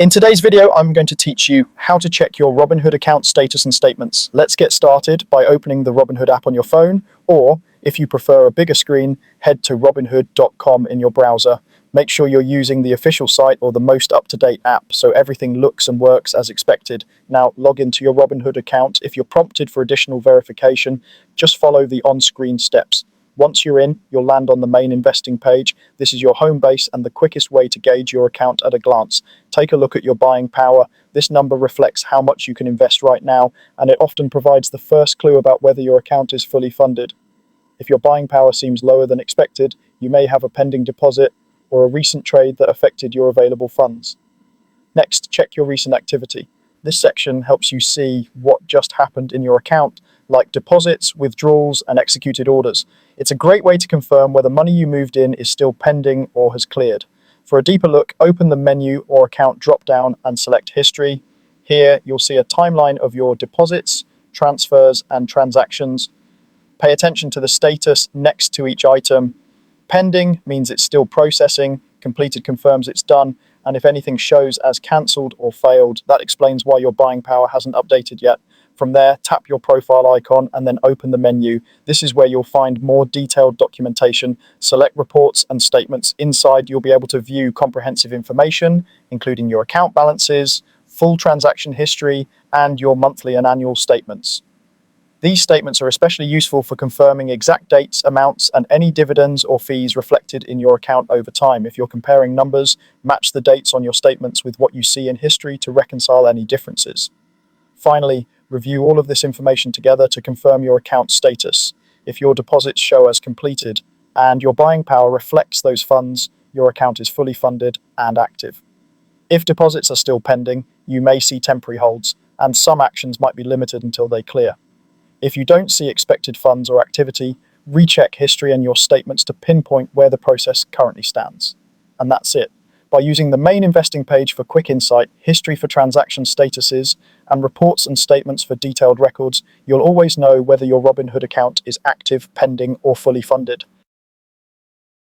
In today's video, I'm going to teach you how to check your Robinhood account status and statements. Let's get started by opening the Robinhood app on your phone, or if you prefer a bigger screen, head to robinhood.com in your browser. Make sure you're using the official site or the most up-to-date app so everything looks and works as expected. Now log into your Robinhood account. If you're prompted for additional verification, just follow the on-screen steps. Once you're in, you'll land on the main investing page. This is your home base and the quickest way to gauge your account at a glance. Take a look at your buying power. This number reflects how much you can invest right now, and it often provides the first clue about whether your account is fully funded. If your buying power seems lower than expected, you may have a pending deposit or a recent trade that affected your available funds. Next, check your recent activity. This section helps you see what just happened in your account, like deposits, withdrawals, and executed orders. It's a great way to confirm whether money you moved in is still pending or has cleared. For a deeper look, open the menu or account drop-down and select History. Here, you'll see a timeline of your deposits, transfers, and transactions. Pay attention to the status next to each item. Pending means it's still processing, completed confirms it's done, and if anything shows as cancelled or failed, that explains why your buying power hasn't updated yet. From there, tap your profile icon and then open the menu. This is where you'll find more detailed documentation. Select reports and statements. Inside, you'll be able to view comprehensive information, including your account balances, full transaction history, and your monthly and annual statements. These statements are especially useful for confirming exact dates, amounts, and any dividends or fees reflected in your account over time. If you're comparing numbers, match the dates on your statements with what you see in history to reconcile any differences. Finally, review all of this information together to confirm your account status. If your deposits show as completed and your buying power reflects those funds, your account is fully funded and active. If deposits are still pending, you may see temporary holds, and some actions might be limited until they clear. If you don't see expected funds or activity, recheck history and your statements to pinpoint where the process currently stands. And that's it. By using the main investing page for quick insight, history for transaction statuses, and reports and statements for detailed records, you'll always know whether your Robinhood account is active, pending, or fully funded.